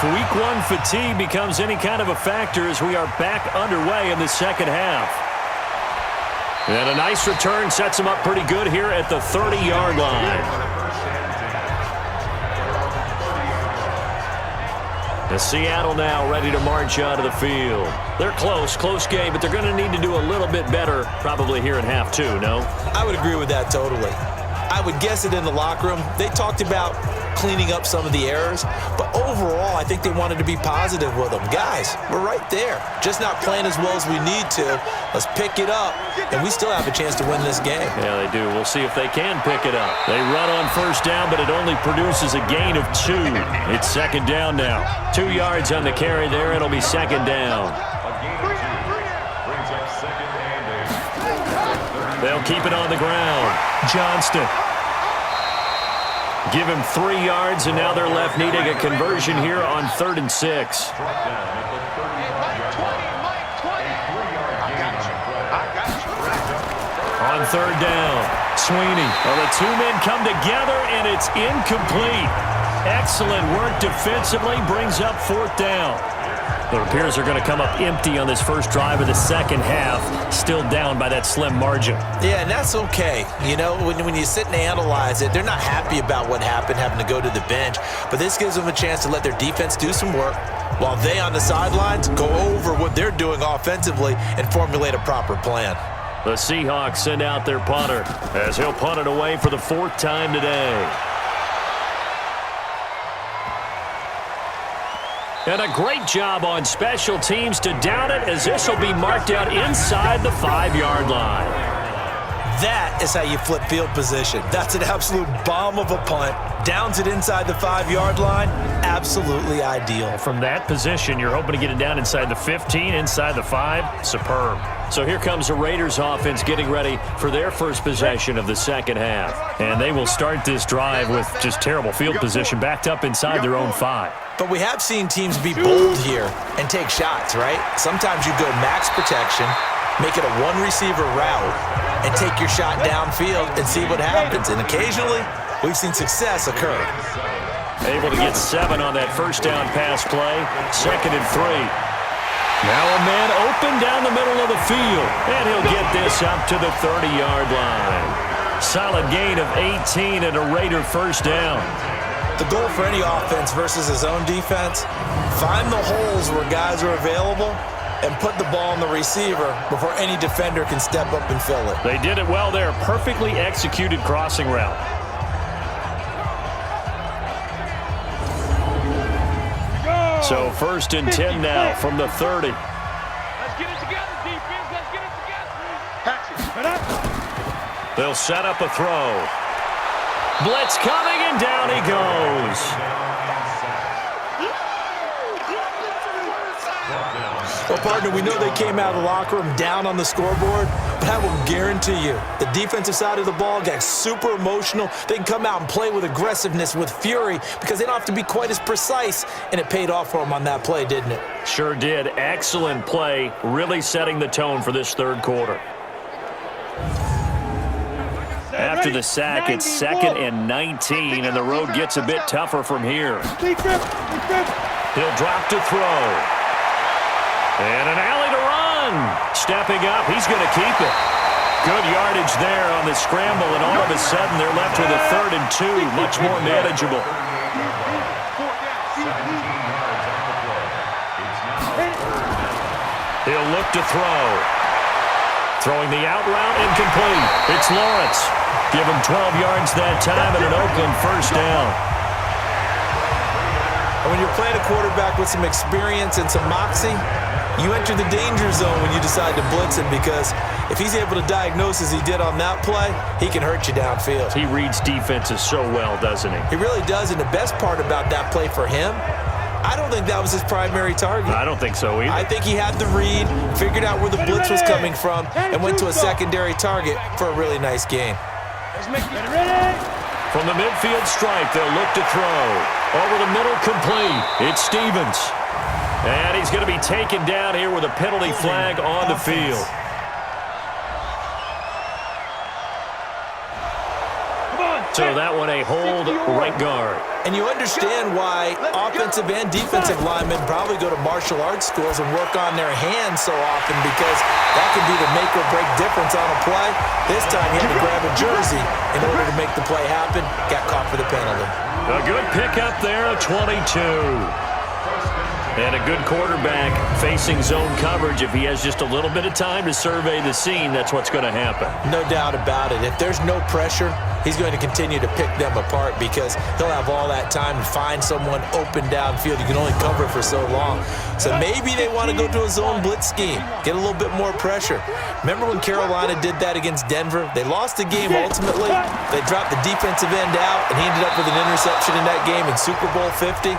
if Week 1 fatigue becomes any kind of a factor as we are back underway in the second half. And a nice return sets him up pretty good here at the 30-yard line. And Seattle now ready to march out of the field. They're close game, but they're going to need to do a little bit better probably here in half two, no? I would agree with that totally. I would guess it in the locker room. They talked about cleaning up some of the errors, but overall, I think they wanted to be positive with them. Guys, we're right there. Just not playing as well as we need to. Let's pick it up, and we still have a chance to win this game. Yeah, they do. We'll see if they can pick it up. They run on first down, but it only produces a gain of 2. It's second down now. 2 yards on the carry there. It'll be second down. They'll keep it on the ground. Johnston. Give him 3 yards, and now they're left needing a conversion here on 3rd and 6. On 3rd down, Sweeney. Well, the two men come together, and it's incomplete. Excellent work defensively, brings up 4th down. It appears they're going to come up empty on this first drive of the second half, still down by that slim margin. Yeah, and that's okay. You know, when you sit and analyze it, they're not happy about what happened, having to go to the bench. But this gives them a chance to let their defense do some work while they on the sidelines go over what they're doing offensively and formulate a proper plan. The Seahawks send out their punter as he'll punt it away for the 4th time today. And a great job on special teams to down it, as this will be marked out inside the 5-yard line. That is how you flip field position. That's an absolute bomb of a punt. Downs it inside the 5-yard line. Absolutely ideal. From that position, you're hoping to get it down inside the 15, inside the 5. Superb. So here comes the Raiders offense getting ready for their first possession of the second half. And they will start this drive with just terrible field position backed up inside their own 5. But we have seen teams be bold here and take shots, right? Sometimes you go max protection, make it a one-receiver route, and take your shot downfield and see what happens. And occasionally, we've seen success occur. Able to get 7 on that first down pass play. 2nd and 3. Now a man open down the middle of the field, and he'll get this up to the 30-yard line. Solid gain of 18 and a Raider first down. The goal for any offense versus his own defense, find the holes where guys are available and put the ball on the receiver before any defender can step up and fill it. They did it well there. Perfectly executed crossing route. So 1st and 10 now from the 30. Let's get it together, defense. Let's get it together. They'll set up a throw. Blitz coming, and down he goes. Well, partner, we know they came out of the locker room down on the scoreboard, but I will guarantee you the defensive side of the ball got super emotional. They can come out and play with aggressiveness, with fury, because they don't have to be quite as precise, and it paid off for them on that play, didn't it? Sure did. Excellent play, really setting the tone for this 3rd quarter. After the sack, it's 2nd and 19, and the road gets a bit tougher from here. He'll drop to throw. And an alley to run. Stepping up, he's going to keep it. Good yardage there on the scramble, and all of a sudden they're left with a 3rd and 2, much more manageable. He'll look to throw. Throwing the out route, incomplete. It's Lawrence. Give him 12 yards that time and an Oakland first down. And when you're playing a quarterback with some experience and some moxie, you enter the danger zone when you decide to blitz him, because if he's able to diagnose as he did on that play, he can hurt you downfield. He reads defenses so well, doesn't he? He really does, and the best part about that play for him, I don't think that was his primary target. I don't think so either. I think he had the read, figured out where the blitz was coming from, and went to a secondary target for a really nice gain. From the midfield stripe, they'll look to throw. Over the middle, complete. It's Stevens. And he's going to be taken down here with a penalty flag on the field. So that one a hold right guard. And you understand why offensive and defensive linemen probably go to martial arts schools and work on their hands so often, because that can be the make or break difference on a play. This time he had to grab a jersey in order to make the play happen. Got caught for the penalty. A good pickup there, 22. And a good quarterback facing zone coverage. If he has just a little bit of time to survey the scene, that's what's going to happen. No doubt about it. If there's no pressure, he's going to continue to pick them apart, because he'll have all that time to find someone open downfield. You can only cover for so long. So maybe they want to go to a zone blitz scheme, get a little bit more pressure. Remember when Carolina did that against Denver? They lost the game ultimately. They dropped the defensive end out, and he ended up with an interception in that game in Super Bowl 50.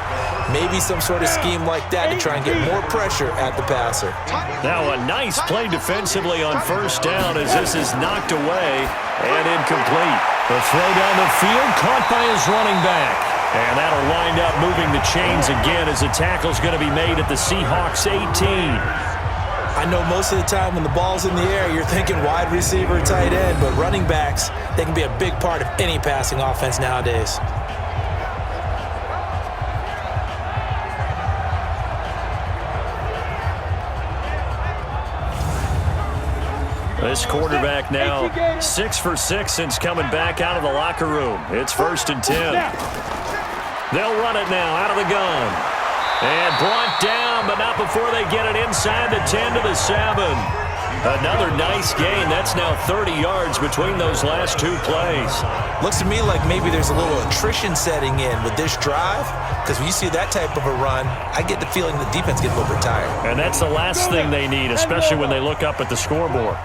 Maybe some sort of scheme like that to try and get more pressure at the passer. Now a nice play defensively on first down, as this is knocked away and incomplete. The throw down the field, caught by his running back. And that'll wind up moving the chains again, as the tackle's going to be made at the Seahawks 18. I know most of the time when the ball's in the air, you're thinking wide receiver, tight end, but running backs, they can be a big part of any passing offense nowadays. This quarterback now 6 for 6 since coming back out of the locker room. It's 1st and 10. They'll run it now out of the gun. And brought down, but not before they get it inside the 10 to the 7. Another nice gain. That's now 30 yards between those last two plays. Looks to me like maybe there's a little attrition setting in with this drive, because when you see that type of a run, I get the feeling the defense gets a little bit tired. And that's the last thing they need, especially when they look up at the scoreboard.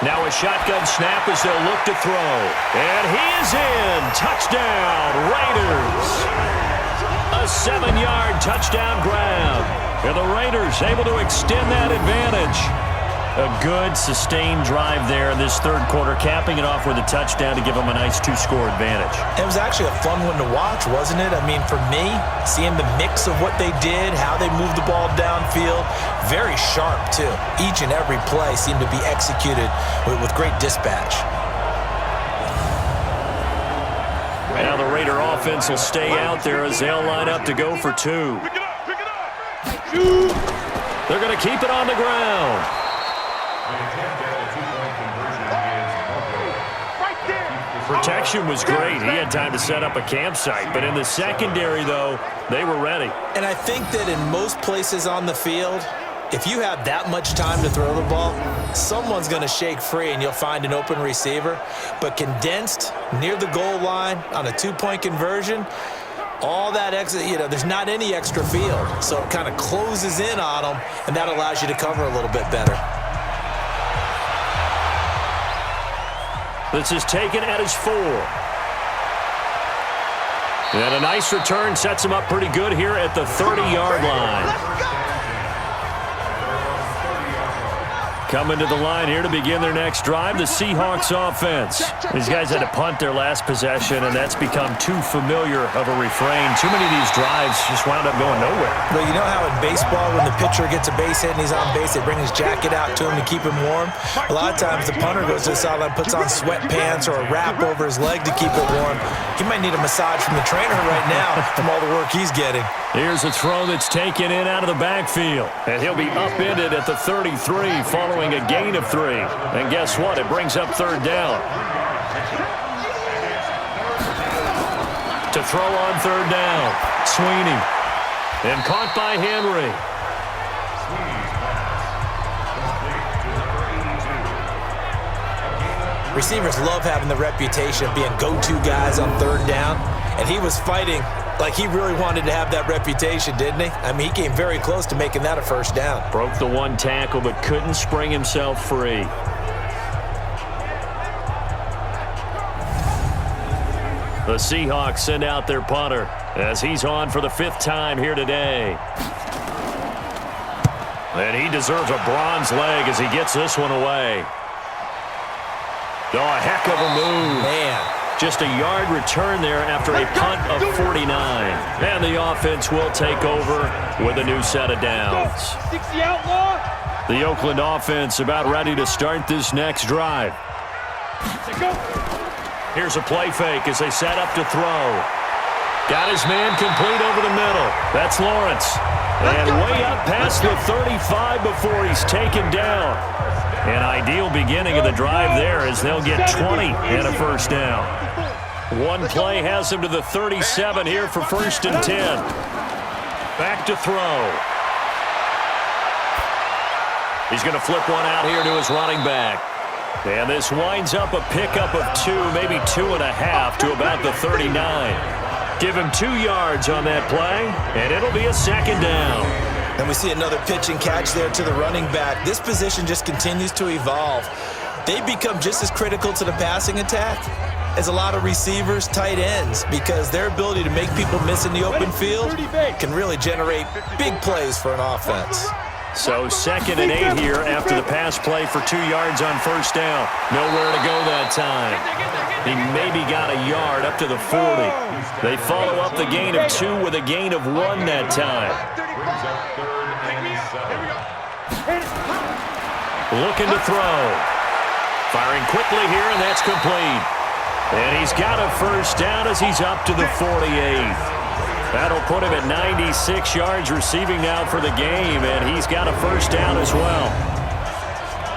Now a shotgun snap as they'll look to throw. And he is in. Touchdown, Raiders. A 7-yard touchdown grab. And the Raiders able to extend that advantage. A good, sustained drive there in this third quarter, capping it off with a touchdown to give them a nice 2-score advantage. It was actually a fun one to watch, wasn't it? I mean, for me, seeing the mix of what they did, how they moved the ball downfield, very sharp, too. Each and every play seemed to be executed with great dispatch. Now the Raider offense will stay out there as they'll line up to go for 2. They're going to keep it on the ground. Protection was great. He had time to set up a campsite. But in the secondary, though, they were ready. And I think that in most places on the field, if you have that much time to throw the ball, someone's going to shake free and you'll find an open receiver. But condensed near the goal line on a 2-point conversion, all that extra, there's not any extra field. So it kind of closes in on them, and that allows you to cover a little bit better. This is taken at his 4. And a nice return sets him up pretty good here at the 30-yard line. Coming to the line here to begin their next drive, the Seahawks offense. These guys had to punt their last possession, and that's become too familiar of a refrain. Too many of these drives just wound up going nowhere. Well, you know how in baseball, when the pitcher gets a base hit and he's on base, they bring his jacket out to him to keep him warm? A lot of times the punter goes to the sideline, puts on sweatpants or a wrap over his leg to keep it warm. He might need a massage from the trainer right now from all the work he's getting. Here's a throw that's taken in out of the backfield. And he'll be upended at the 33 following a gain of 3. And guess what? It brings up 3rd down. To throw on 3rd down, Sweeney. And caught by Henry. Receivers love having the reputation of being go-to guys on 3rd down. And he was fighting like he really wanted to have that reputation, didn't he? I mean, he came very close to making that a 1st down. Broke the 1 tackle, but couldn't spring himself free. The Seahawks send out their punter as he's on for the 5th time here today. And he deserves a bronze leg as he gets this one away. Oh, a heck of a move. Man. Just a yard return there after a punt of 49. And the offense will take over with a new set of downs. 60 outlaw. The Oakland offense about ready to start this next drive. Here's a play fake as they set up to throw. Got his man complete over the middle. That's Lawrence. And way up past the 35 before he's taken down. An ideal beginning of the drive there as they'll get 20 and a first down. One play has him to the 37 here for 1st and 10. Back to throw. He's going to flip one out here to his running back. And this winds up a pickup of 2, maybe 2.5 to about the 39. Give him 2 yards on that play, and it'll be a 2nd down. And we see another pitch and catch there to the running back. This position just continues to evolve. They become just as critical to the passing attack as a lot of receivers, tight ends, because their ability to make people miss in the open field can really generate big plays for an offense. So 2nd and 8 here after the pass play for 2 yards on 1st down. Nowhere to go that time. He maybe got a yard up to the 40. They follow up the gain of 2 with a gain of 1 that time. Looking to throw. Firing quickly here, and that's complete. And he's got a first down as he's up to the 48. That'll put him at 96 yards receiving now for the game, and he's got a first down as well.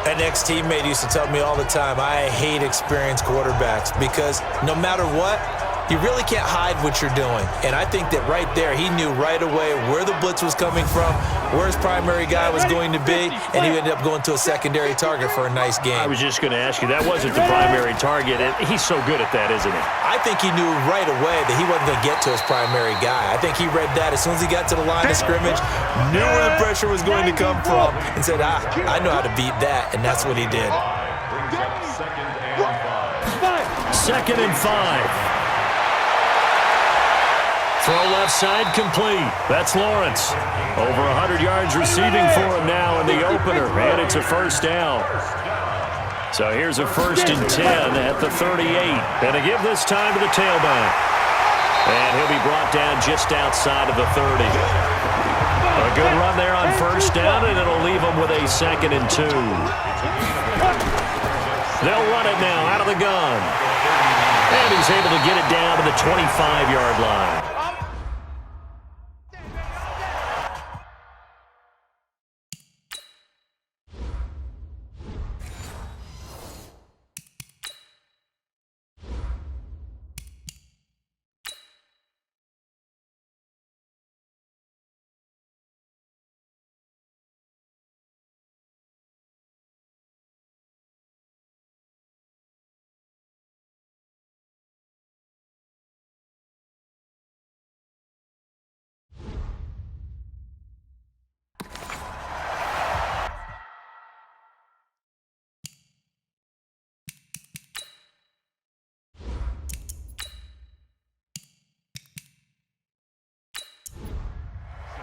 An ex-teammate used to tell me all the time, I hate experienced quarterbacks because no matter what, you really can't hide what you're doing. And I think that right there, he knew right away where the blitz was coming from, where his primary guy was going to be, and he ended up going to a secondary target for a nice game. I was just going to ask you, that wasn't the primary target. He's so good at that, isn't he? I think he knew right away that he wasn't going to get to his primary guy. I think he read that as soon as he got to the line of scrimmage, knew where the pressure was going to come from, and said, I know how to beat that, and that's what he did. 2nd and 5. Throw left side complete. That's Lawrence. Over 100 yards receiving for him now in the opener, and it's a first down. So here's a 1st and 10 at the 38. And to give this time to the tailback. And he'll be brought down just outside of the 30. A good run there on 1st down, and it'll leave him with a 2nd and 2. They'll run it now out of the gun. And he's able to get it down to the 25-yard line.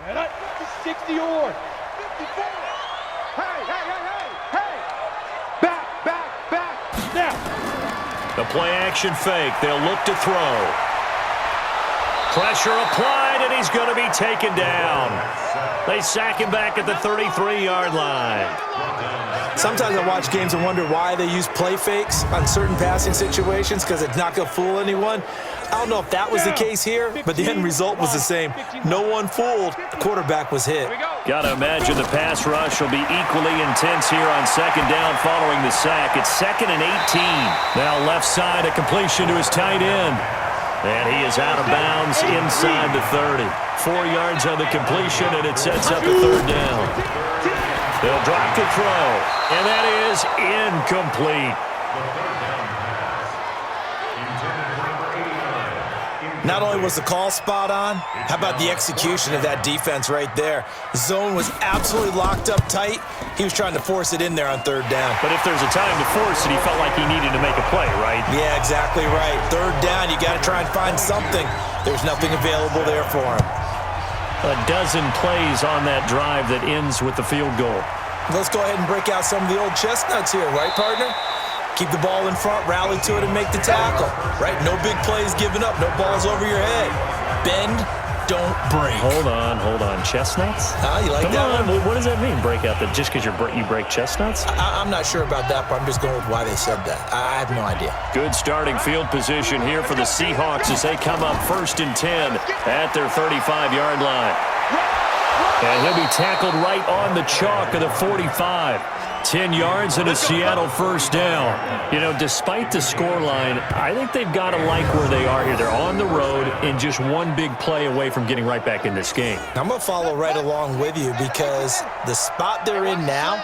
And up to 60 or 54. Hey. Back. Now. The play action fake. They'll look to throw. Pressure applied, and he's going to be taken down. They sack him back at the 33-yard line. Sometimes I watch games and wonder why they use play fakes on certain passing situations because it's not going to fool anyone. I don't know if that was the case here, but the end result was the same. No one fooled. The quarterback was hit. Got to imagine the pass rush will be equally intense here on 2nd down following the sack. It's 2nd and 18. Now left side, a completion to his tight end. And he is out of bounds inside the 30. 4 yards on the completion, and it sets up a 3rd down. They'll drop to throw, and that is incomplete. Not only was the call spot on, how about the execution of that defense right there? The zone was absolutely locked up tight. He was trying to force it in there on 3rd down. But if there's a time to force it, he felt like he needed to make a play, right? Yeah, exactly right. 3rd down, you got to try and find something. There's nothing available there for him. A dozen plays on that drive that ends with the field goal. Let's go ahead and break out some of the old chestnuts here, right, partner? Keep the ball in front, rally to it, and make the tackle, right? No big plays given up, no balls over your head. Bend, don't break. Hold on. Chestnuts? You like Come that on. one? What does that mean, break out? Just because you break chestnuts? I'm not sure about that, but I'm just going with why they said that. I have no idea. Good starting field position here for the Seahawks as they come up 1st and 10 at their 35-yard line. And he'll be tackled right on the chalk of the 45. 10 yards and a Seattle first down. You know, despite the scoreline, I think they've got to like where they are here. They're on the road and just one big play away from getting right back in this game. I'm going to follow right along with you because the spot they're in now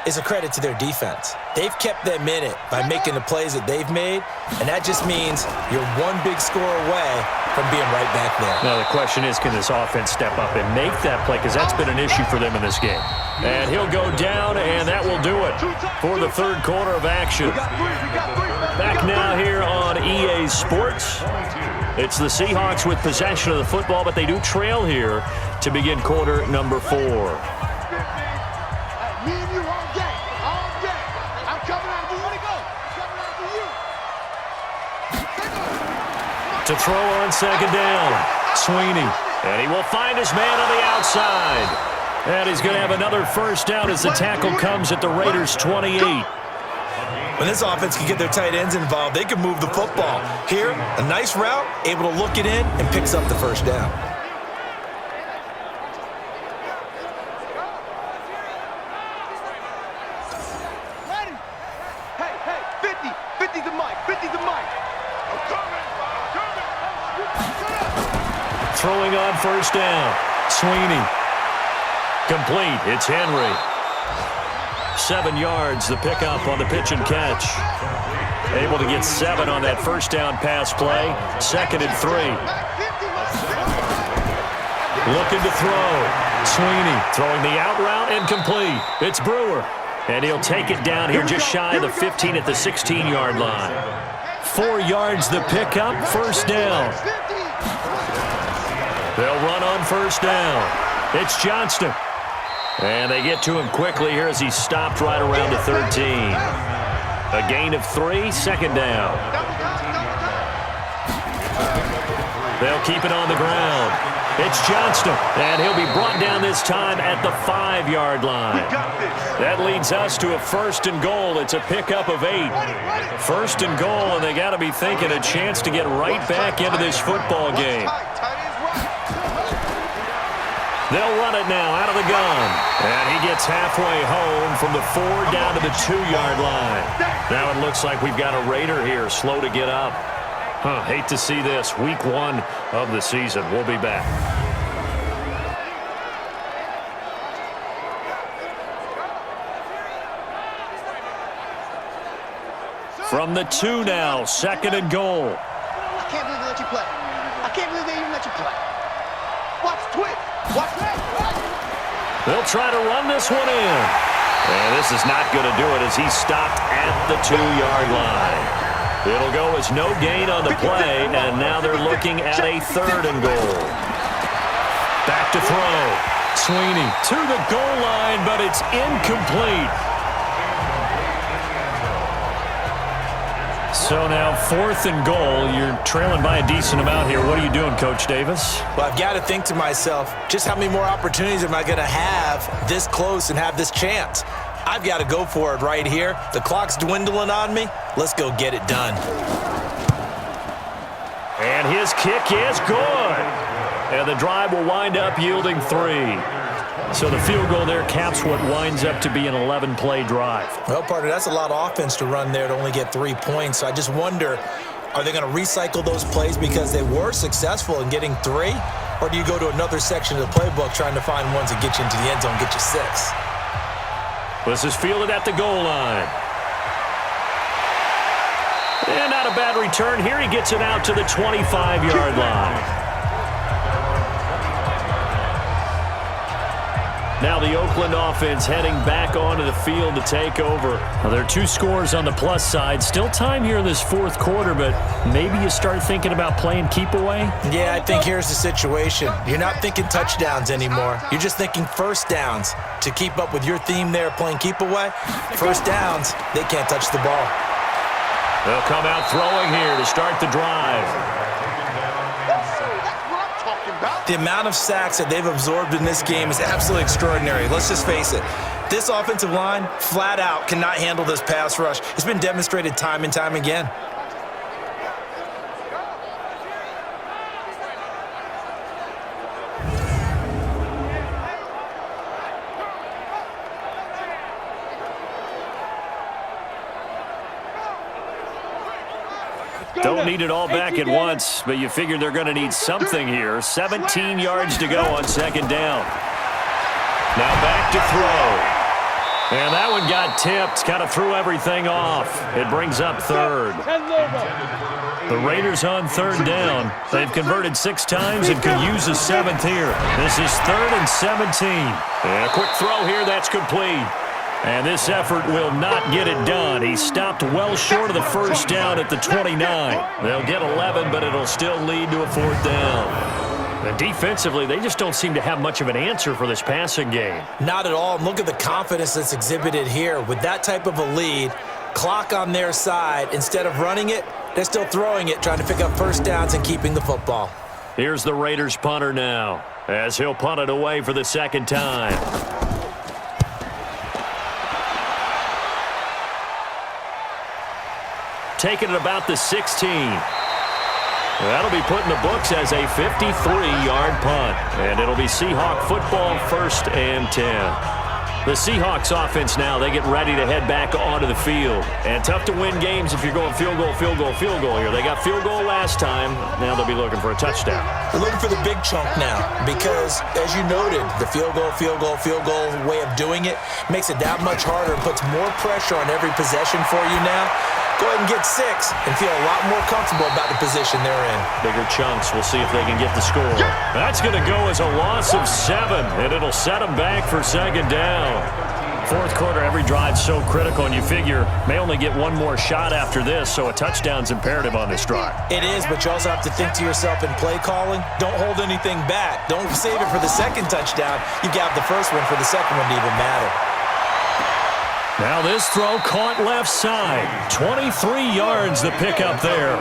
is a credit to their defense. They've kept them in it by making the plays that they've made, and that just means you're one big score away from being right back there. Now, the question is, can this offense step up and make that play? Because that's been an issue for them in this game. And he'll go down, and that will do it for the third quarter of action. Back now here on EA Sports. It's the Seahawks with possession of the football, but they do trail here to begin quarter number 4. Me and you all day. I'm coming after you. Where'd it go? Coming after you. To throw on second down, Sweeney. And he will find his man on the outside. And he's going to have another first down as the tackle comes at the Raiders' 28. When this offense can get their tight ends involved, they can move the football. Here, a nice route, able to look it in, and picks up the first down. Hey, 50 the mic. I'm coming. Throwing on first down, Sweeney. Complete, it's Henry. 7 yards, the pickup on the pitch and catch. Able to get 7 on that first down pass play. 2nd and 3. Looking to throw. Sweeney throwing the out route and complete. It's Brewer. And he'll take it down here just shy of the 15 at the 16-yard line. 4 yards the pickup, first down. They'll run on first down. It's Johnston. And they get to him quickly here as he stopped right around the 13. A gain of 3, second down. They'll keep it on the ground. It's Johnston, and he'll be brought down this time at the 5-yard line. That leads us to a 1st and goal. It's a pickup of 8. 1st and goal, and they got to be thinking a chance to get right back into this football game. They'll run it now out of the gun. And he gets halfway home from the 4 down to the 2-yard line. Now it looks like we've got a Raider here, slow to get up. Hate to see this. Week 1 of the season. We'll be back. From the 2 now, 2nd and goal. I can't believe they let you play. I can't believe they even let you play. Watch twitch. Watch that. They'll try to run this one in. And this is not going to do it as he's stopped at the 2-yard line. It'll go as no gain on the play, and now they're looking at a 3rd and goal. Back to throw. Sweeney to the goal line, but it's incomplete. So now 4th and goal. You're trailing by a decent amount here. What are you doing, Coach Davis? Well, I've got to think to myself, just how many more opportunities am I going to have this close and have this chance? I've got to go for it right here. The clock's dwindling on me. Let's go get it done. And his kick is good. And the drive will wind up yielding 3. So the field goal there caps what winds up to be an 11-play drive. Well, partner, that's a lot of offense to run there to only get 3 points. So I just wonder, are they going to recycle those plays because they were successful in getting 3? Or do you go to another section of the playbook trying to find ones that get you into the end zone, get you 6? This is fielded at the goal line. And not a bad return here. He gets it out to the 25-yard line. Now the Oakland offense heading back onto the field to take over. Well, there are 2 scores on the plus side. Still time here in this 4th quarter, but maybe you start thinking about playing keep away? Yeah, I think here's the situation. You're not thinking touchdowns anymore. You're just thinking first downs. To keep up with your theme there, playing keep away, first downs, they can't touch the ball. They'll come out throwing here to start the drive. That's what I'm talking about. The amount of sacks that they've absorbed in this game is absolutely extraordinary. Let's just face it. This offensive line, flat out, cannot handle this pass rush. It's been demonstrated time and time again. Don't need it all back at once, but you figure they're going to need something here. 17 yards to go on second down. Now back to throw. And that one got tipped, kind of threw everything off. It brings up third. The Raiders on third down. They've converted 6 times and could use a 7th here. This is 3rd and 17. And a quick throw here, that's complete. And this effort will not get it done. He stopped well short of the first down at the 29. They'll get 11, but it'll still lead to a 4th down. And defensively, they just don't seem to have much of an answer for this passing game. Not at all. And look at the confidence that's exhibited here. With that type of a lead, clock on their side, instead of running it, they're still throwing it, trying to pick up first downs and keeping the football. Here's the Raiders punter now, as he'll punt it away for the second time. Taking it about the 16. That'll be put in the books as a 53-yard punt. And it'll be Seahawk football, 1st and 10. The Seahawks offense now, they get ready to head back onto the field. And tough to win games if you're going field goal, field goal, field goal here. They got field goal last time. Now they'll be looking for a touchdown. They're looking for the big chunk now because, as you noted, the field goal way of doing it makes it that much harder and puts more pressure on every possession for you now. Go ahead and get 6 and feel a lot more comfortable about the position they're in. Bigger chunks. We'll see if they can get the score. That's going to go as a loss of 7, and it'll set them back for second down. 4th quarter, every drive so critical, and you figure may only get one more shot after this, so a touchdown's imperative on this drive. It is, but you also have to think to yourself in play calling, don't hold anything back. Don't save it for the second touchdown. You got the first one for the second one to even matter. Now this throw caught left side. 23 yards the pickup there.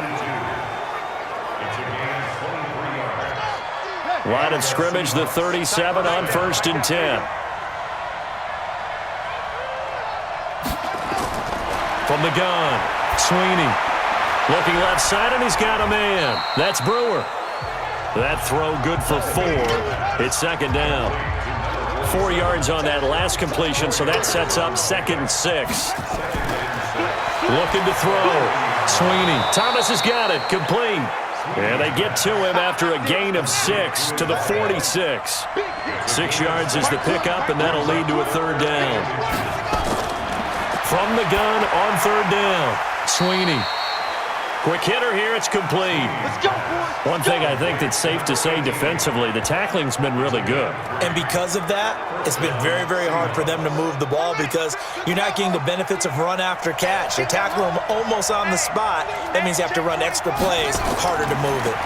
Line of scrimmage, the 37 on 1st and 10. From the gun, Sweeney. Looking left side, and he's got a man. That's Brewer. That throw good for 4. It's second down. 4 yards on that last completion, so that sets up 2nd and 6. Looking to throw. Sweeney. Thomas has got it. Complete. And they get to him after a gain of 6 to the 46. 6 yards is the pickup, and that'll lead to a 3rd down. From the gun on 3rd down. Sweeney. Quick hitter here, it's complete. One thing I think that's safe to say defensively, the tackling's been really good. And because of that, it's been very, very hard for them to move the ball because you're not getting the benefits of run after catch. They tackle them almost on the spot. That means you have to run extra plays, harder to move it.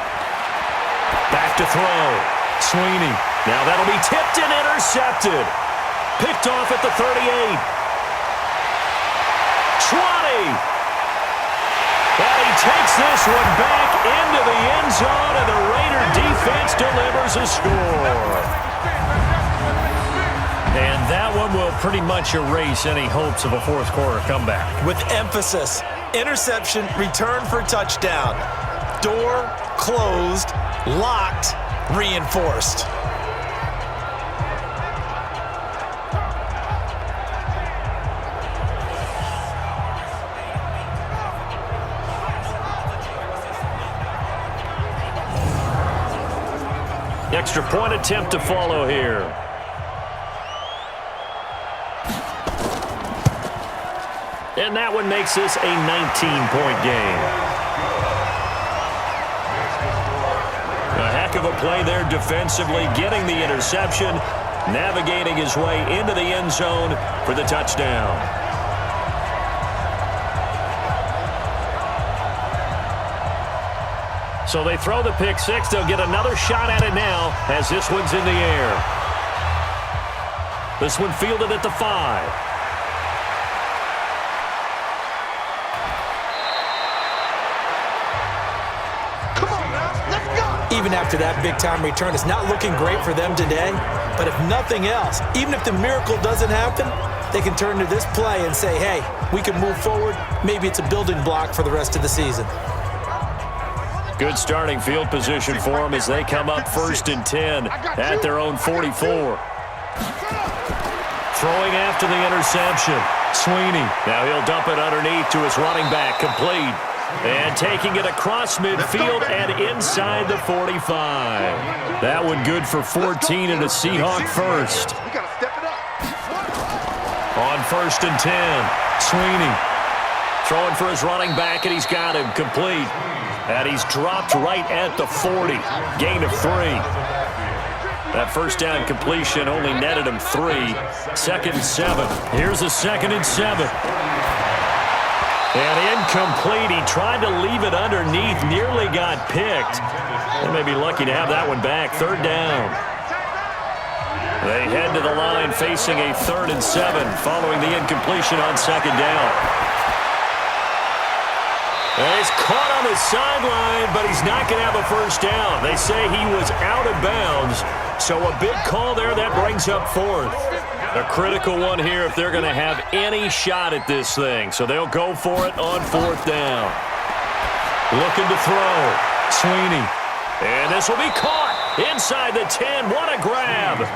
Back to throw. Sweeney. Now that'll be tipped and intercepted. Picked off at the 38. 20. But he takes this one back into the end zone, and the Raider defense delivers a score. And that one will pretty much erase any hopes of a 4th quarter comeback. With emphasis, interception, return for touchdown. Door closed, locked, reinforced. Extra point attempt to follow here. And that one makes this a 19-point game. A heck of a play there defensively, getting the interception, navigating his way into the end zone for the touchdown. So they throw the pick 6. They'll get another shot at it now as this one's in the air. This one fielded at the 5. even after that big-time return. It's not looking great for them today, but if nothing else, even if the miracle doesn't happen, they can turn to this play and say, hey, we can move forward. Maybe it's a building block for the rest of the season. Good starting field position for them as they come up 1st and 10 at their own 44. Throwing after the interception. Sweeney. Now he'll dump it underneath to his running back. Complete. And taking it across midfield and inside the 45. That one good for 14 and a Seahawk first. On 1st and 10, Sweeney throwing for his running back, and he's got him complete. And he's dropped right at the 40. Gain of 3. That first down completion only netted him 3. 2nd and 7. Here's a 2nd and 7. And incomplete. He tried to leave it underneath, nearly got picked. They may be lucky to have that one back. 3rd down. They head to the line facing a 3rd and 7 following the incompletion on 2nd down. And he's caught on the sideline, but he's not going to have a first down. They say he was out of bounds, so a big call there that brings up 4th. A critical one here if they're going to have any shot at this thing. So they'll go for it on 4th down. Looking to throw. Sweeney. And this will be caught inside the 10. What a grab.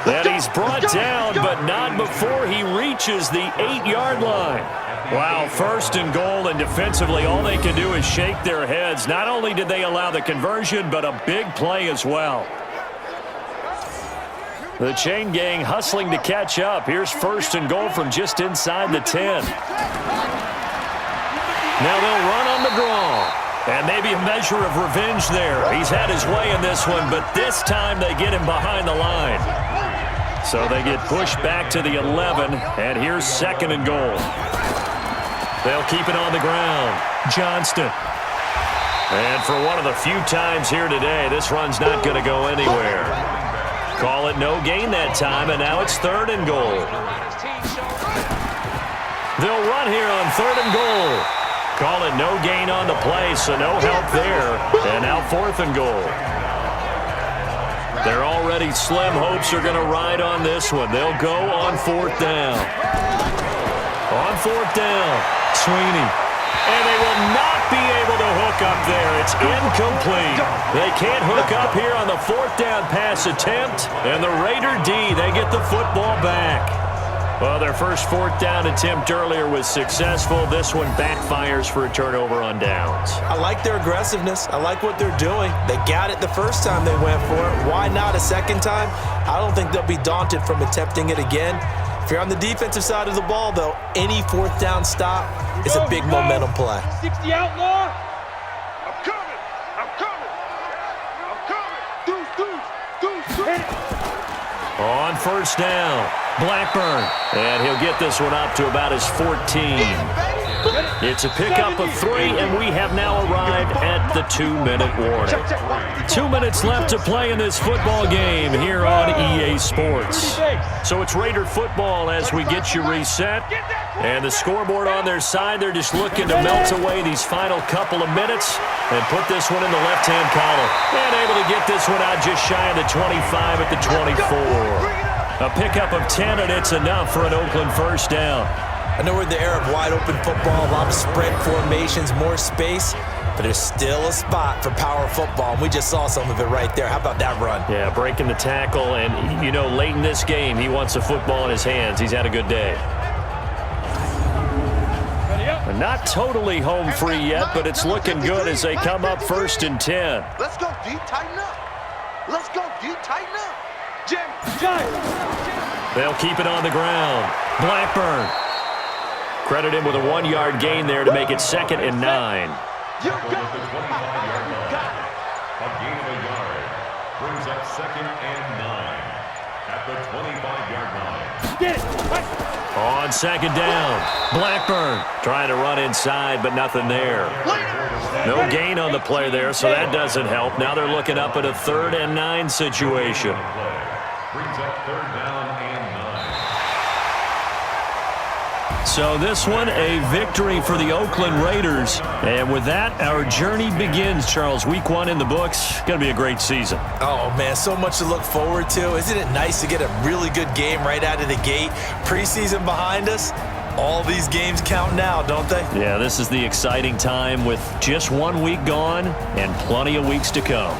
And he's brought down, but not before he reaches the 8-yard line. Wow, 1st and goal, and defensively all they can do is shake their heads. Not only did they allow the conversion, but a big play as well. The chain gang hustling to catch up. Here's 1st and goal from just inside the 10. Now they'll run on the draw. And maybe a measure of revenge there. He's had his way in this one, but this time they get him behind the line. So they get pushed back to the 11, and here's 2nd and goal. They'll keep it on the ground. Johnston. And for one of the few times here today, this run's not going to go anywhere. Call it no gain that time, and now it's 3rd and goal. They'll run here on 3rd and goal. Call it no gain on the play, so no help there. And now 4th and goal. Their already slim hopes are going to ride on this one. They'll go on 4th down. On 4th down, Sweeney. And they will not be able to hook up there. It's incomplete. They can't hook up here on the 4th down pass attempt. And the Raider D, they get the football back. Well, their first 4th down attempt earlier was successful. This one backfires for a turnover on downs. I like their aggressiveness. I like what they're doing. They got it the first time they went for it. Why not a second time? I don't think they'll be daunted from attempting it again. If you're on the defensive side of the ball, though, any 4th down stop is a big momentum play. 60 outlaw. I'm coming. I'm coming. I'm coming. Deuce. On 1st down, Blackburn. And he'll get this one up to about his 14. It's a pickup of 3, and we have now arrived at the 2-minute warning. 2 minutes left to play in this football game here on EA Sports. So it's Raider football as we get you reset. And the scoreboard on their side, they're just looking to melt away these final couple of minutes and put this one in the left-hand column. And able to get this one out just shy of the 25 at the 24. A pickup of 10, and it's enough for an Oakland first down. I know we're in the era of wide-open football, a lot of spread formations, more space, but there's still a spot for power football, and we just saw some of it right there. How about that run? Yeah, breaking the tackle, and, you know, late in this game, he wants the football in his hands. He's had a good day. Not totally home free yet, but it's looking good as they come up 1st and 10. Let's go, D. Tighten up. Let's go, D. Tighten up. Jim. They'll keep it on the ground. Blackburn. Credit him with a 1-yard gain there to make it 2nd and 9. You got it. A gain of a yard brings up 2nd and 9 at the 25-yard line. Get it. On 2nd down, Blackburn trying to run inside, but nothing there. No gain on the play there, so that doesn't help. Now they're looking up at a 3rd and 9 situation. Brings up 3rd down and 9. So this one, a victory for the Oakland Raiders. And with that, our journey begins, Charles. Week 1 in the books. Going to be a great season. Oh, man, so much to look forward to. Isn't it nice to get a really good game right out of the gate? Preseason behind us. All these games count now, don't they? Yeah, this is the exciting time with just 1 week gone and plenty of weeks to come.